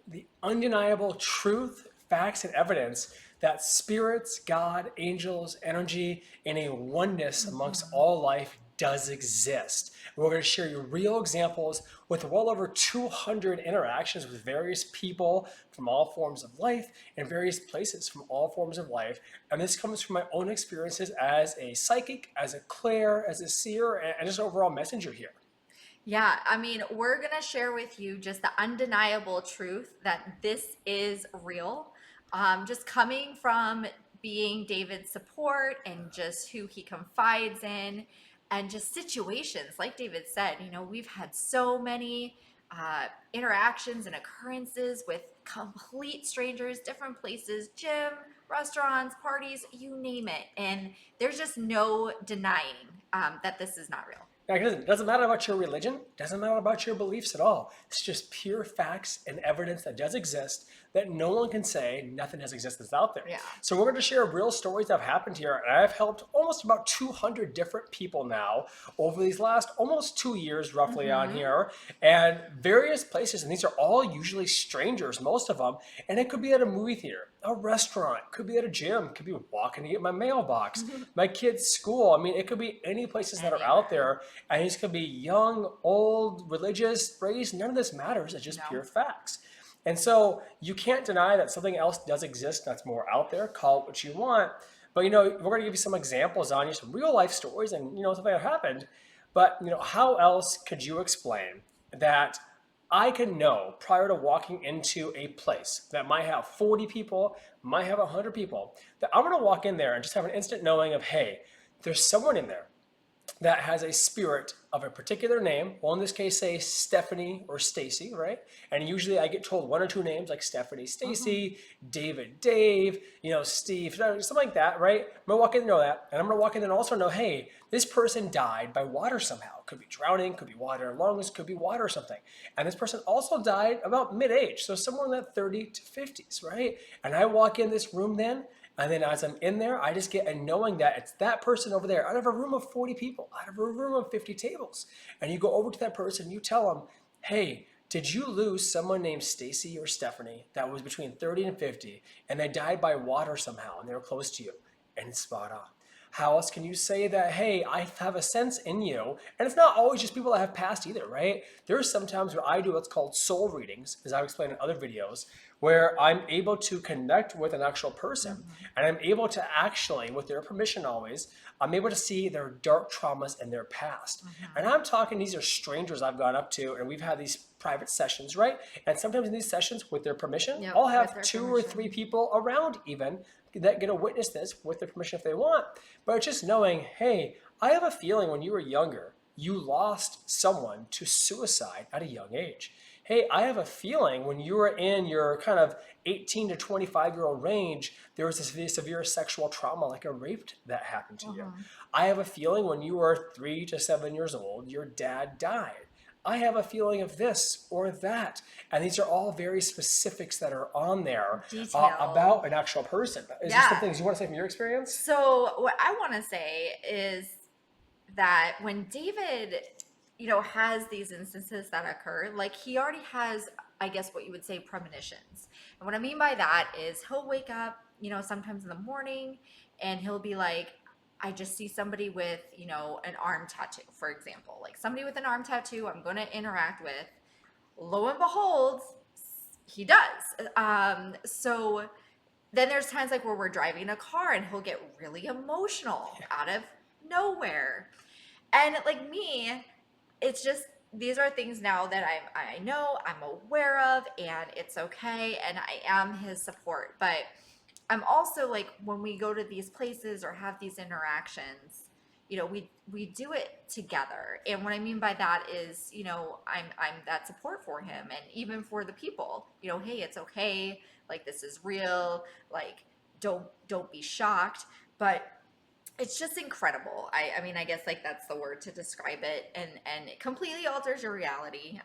the undeniable truth, facts, and evidence that spirits, God, angels, energy, and a oneness amongst all life does exist. And we're going to share you real examples with well over 200 interactions with various people from all forms of life and various places from all forms of life. And this comes from my own experiences as a psychic, as a clair, as a seer, and just overall messenger here. Yeah, I mean, we're going to share with you just the undeniable truth that this is real. Just coming from being David's support and just who he confides in, and just situations, like David said, we've had so many interactions and occurrences with complete strangers, different places, gym, restaurants, parties, you name it. And there's just no denying that this is not real. Yeah, it doesn't matter about your religion, it doesn't matter about your beliefs at all. It's just pure facts and evidence that does exist that no one can say nothing has existence out there. Yeah. So we're going to share real stories that have happened here, and I've helped almost about 200 different people now over these last almost 2 years roughly on here, and various places, and these are all usually strangers, most of them, and it could be at a movie theater, a restaurant, could be at a gym, could be walking to get my mailbox, my kid's school. I mean, it could be any places that are out there. And these could be young, old, religious, race, none of this matters. It's just No. pure facts. And so you can't deny that something else does exist that's more out there. Call it what you want. But we're going to give you some examples on you, some real life stories and something that happened. But how else could you explain that I can know prior to walking into a place that might have 40 people, might have 100 people, that I'm going to walk in there and just have an instant knowing of, hey, there's someone in there that has a spirit of a particular name. Well, in this case, say Stephanie or Stacy, right? And usually I get told one or two names like Stephanie, Stacy, David, Dave, Steve, something like that, right? I'm gonna walk in and know that. And I'm gonna walk in and also know, hey, this person died by water somehow. Could be drowning, could be water in lungs, could be water or something. And this person also died about mid-age, so somewhere in that 30 to 50s, right? And I walk in this room then, and then as I'm in there, I just get a knowing that it's that person over there out of a room of 40 people, out of a room of 50 tables. And you go over to that person, you tell them, hey, did you lose someone named Stacy or Stephanie that was between 30 and 50 and they died by water somehow and they were close to you? And it's spot on. How else can you say that, hey, I have a sense in you? And it's not always just people that have passed either, right? There's sometimes where I do what's called soul readings, as I've explained in other videos, where I'm able to connect with an actual person and I'm able to actually, with their permission always, I'm able to see their dark traumas and their past. And I'm talking, these are strangers I've gone up to and we've had these private sessions, right? And sometimes in these sessions, with their permission, Yep, I'll with have their two or permission. three people around even that get to witness this with their permission if they want. But it's just knowing, hey, I have a feeling when you were younger, you lost someone to suicide at a young age. Hey, I have a feeling when you were in your kind of 18 to 25-year-old range, there was this severe sexual trauma, like a rape that happened to you. I have a feeling when you were 3 to 7 years old, your dad died. I have a feeling of this or that. And these are all very specifics that are on there Detail. about an actual person. Is there some Yeah. things you want to say from your experience? So what I want to say is that when David, has these instances that occur, like he already has, I guess what you would say, premonitions. And what I mean by that is he'll wake up, sometimes in the morning and he'll be like, I just see somebody with, an arm tattoo, for example, like somebody with an arm tattoo I'm going to interact with. Lo and behold, he does. So then there's times like where we're driving a car and he'll get really emotional out of nowhere. And like me, it's just these are things now that I know, I'm aware of, and it's okay, and I am his support. But I'm also like when we go to these places or have these interactions, we do it together. And what I mean by that is, I'm that support for him and even for the people. Hey, it's okay. Like this is real. Like don't be shocked. But it's just incredible. I mean, I guess like that's the word to describe it, and it completely alters your reality.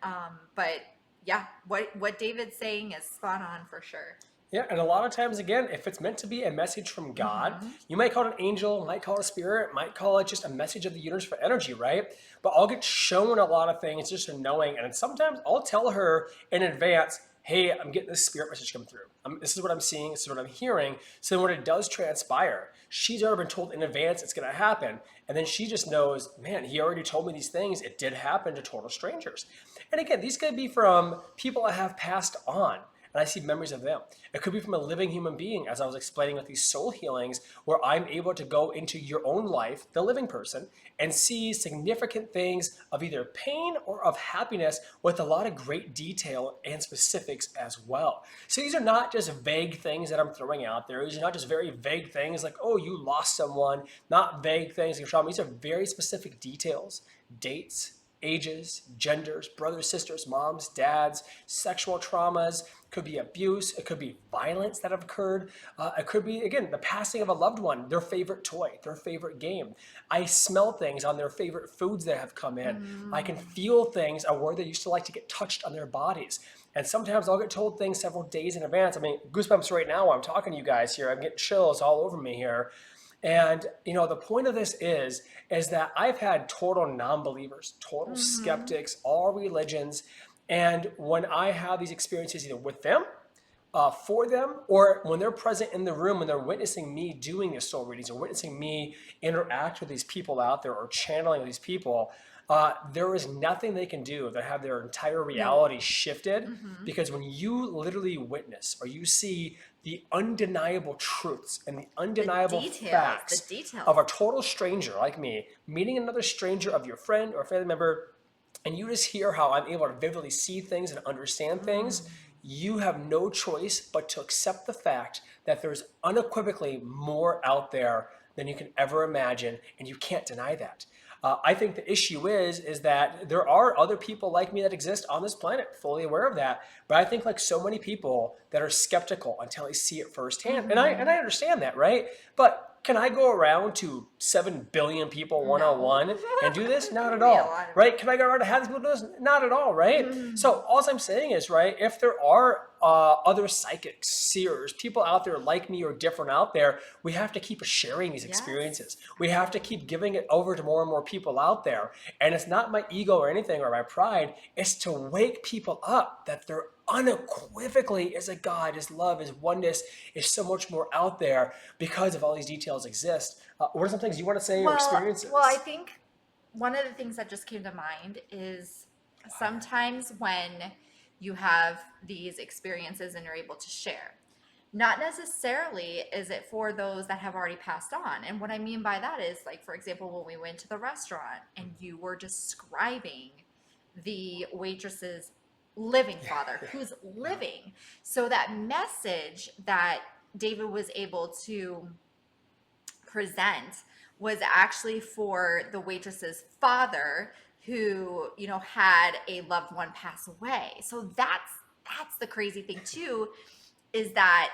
But yeah, what David's saying is spot on for sure. Yeah, and a lot of times, again, if it's meant to be a message from God, you might call it an angel, might call it a spirit, might call it just a message of the universe for energy, right? But I'll get shown a lot of things just in knowing, and sometimes I'll tell her in advance, hey, I'm getting this spirit message come through. This is what I'm seeing. This is what I'm hearing. So when it does transpire, she's already been told in advance it's going to happen. And then she just knows, man, he already told me these things. It did happen to total strangers. And again, these could be from people that have passed on, and I see memories of them. It could be from a living human being, as I was explaining with these soul healings, where I'm able to go into your own life, the living person, and see significant things of either pain or of happiness with a lot of great detail and specifics as well. So these are not just vague things that I'm throwing out there. These are not just very vague things like, oh, you lost someone, not vague things like trauma. These are very specific details, dates, ages, genders, brothers, sisters, moms, dads, sexual traumas, could be abuse, it could be violence that have occurred, it could be, again, the passing of a loved one, their favorite toy, their favorite game. I smell things on their favorite foods that have come in. I can feel things of where they used to like to get touched on their bodies. And sometimes I'll get told things several days in advance. I mean, goosebumps right now while I'm talking to you guys here. I'm getting chills all over me here. And the point of this is that I've had total non-believers, total skeptics, all religions, and when I have these experiences either with them, for them, or when they're present in the room, when they're witnessing me doing these soul readings or witnessing me interact with these people out there or channeling these people, there is nothing they can do that have their entire No. reality shifted. Because when you literally witness or you see the undeniable truths and the undeniable The facts details. of a total stranger like me meeting another stranger of your friend or family member, and you just hear how I'm able to vividly see things and understand things, you have no choice but to accept the fact that there's unequivocally more out there than you can ever imagine, and you can't deny that. I think the issue is that there are other people like me that exist on this planet, fully aware of that. But I think like so many people that are skeptical until they see it firsthand, and I understand that, right? But can I go around to 7 billion people one on No. one and do this? Not at Be a all, lot of right? Can I go around to have these people do this? Not at all, right? So all I'm saying is, right, if there are other psychics, seers, people out there like me or different out there, we have to keep sharing these Yes. experiences. We have to keep giving it over to more and more people out there. And it's not my ego or anything or my pride. It's to wake people up that there unequivocally is a God, is love, is oneness, is so much more out there because of all these details exist. What are some things you want to say or experiences? Well, I think one of the things that just came to mind is sometimes when you have these experiences and you're able to share, not necessarily is it for those that have already passed on. And what I mean by that is, like, for example, when we went to the restaurant and you were describing the waitress's living father who's living. So that message that David was able to present was actually for the waitress's father who had a loved one pass away. So that's the crazy thing too, is that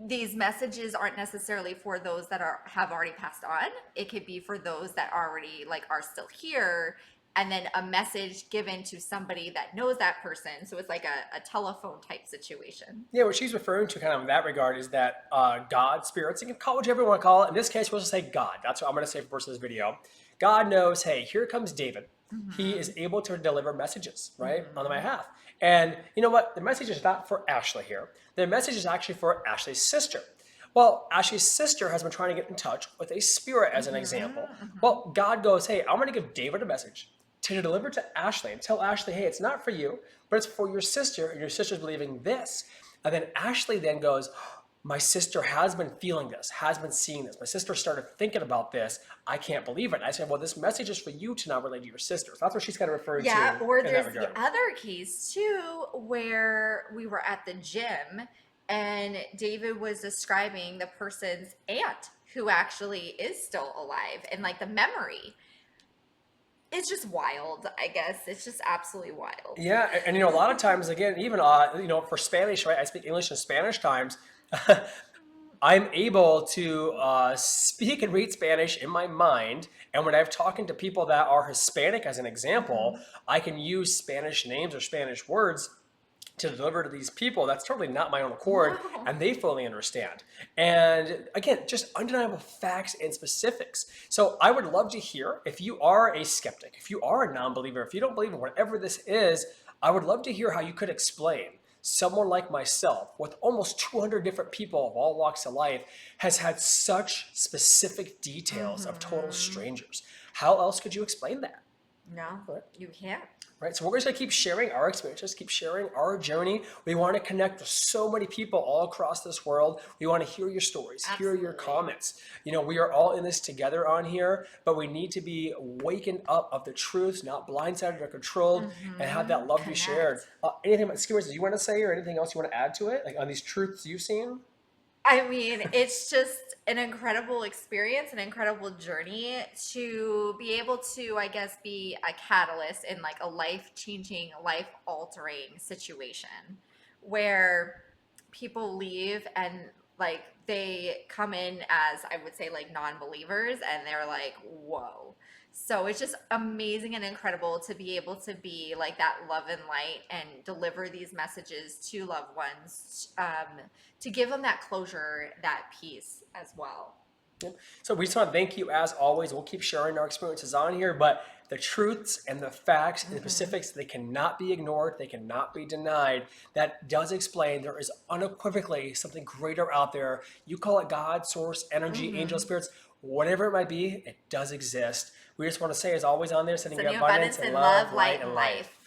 these messages aren't necessarily for those that have already passed on. It could be for those that already are still here, and then a message given to somebody that knows that person. So it's like a telephone type situation. Yeah, what she's referring to kind of in that regard is that God, spirits, you can call it whatever you want to call it. In this case, we'll just say God. That's what I'm going to say for the rest of this video. God knows, hey, here comes David. He is able to deliver messages, right, on my behalf. And you know what? The message is not for Ashley here. The message is actually for Ashley's sister. Well, Ashley's sister has been trying to get in touch with a spirit, as an example. Well, God goes, hey, I'm going to give David a message to deliver to Ashley and tell Ashley, hey, it's not for you, but it's for your sister, and your sister's believing this. And then Ashley then goes, my sister has been feeling this, has been seeing this. My sister started thinking about this. I can't believe it. And I said, well, this message is for you to not relate to your sister. So that's what she's kind of referring Yeah, to or in that there's regard. the other case too, where we were at the gym and David was describing the person's aunt who actually is still alive, and the memory. It's just wild, I guess. It's just absolutely wild. Yeah, and a lot of times, again, even for Spanish, right? I speak English and Spanish times. I'm able to speak and read Spanish in my mind, and when I'm talking to people that are Hispanic, as an example, I can use Spanish names or Spanish words to deliver to these people. That's totally not my own accord, No. and they fully understand. And again, just undeniable facts and specifics. So I would love to hear, if you are a skeptic, if you are a non-believer, if you don't believe in whatever this is, I would love to hear how you could explain someone like myself with almost 200 different people of all walks of life has had such specific details of total Mm-hmm. strangers. How else could you explain that? No, Right? you can't. Right? So we're just gonna keep sharing our experiences, keep sharing our journey. We want to connect with so many people all across this world. We want to hear your stories, hear your Absolutely. comments. We are all in this together on here, but we need to be wakened up of the truths, not blindsided or controlled, and have Mm-hmm. that love be shared. Connect. Anything about skewers you want to say, or anything else you want to add to it, like on these truths you've seen? I mean, it's just an incredible experience, an incredible journey to be able to, I guess, be a catalyst in like a life changing, life altering situation where people leave and like they come in as, I would say, like non believers and they're like, whoa. So it's just amazing and incredible to be able to be like that love and light and deliver these messages to loved ones. To give them that closure, that peace as well. Yep. So we just want to thank you as always. We'll keep sharing our experiences on here, but the truths and the facts and the Mm-hmm. specifics, they cannot be ignored. They cannot be denied. That does explain there is unequivocally something greater out there. You call it God, source, energy, angel, Mm-hmm. spirits, whatever it might be, it does exist. We just want to say, as always on there, sending you Sending you abundance abundance and and love, love, light, light, and and life. life.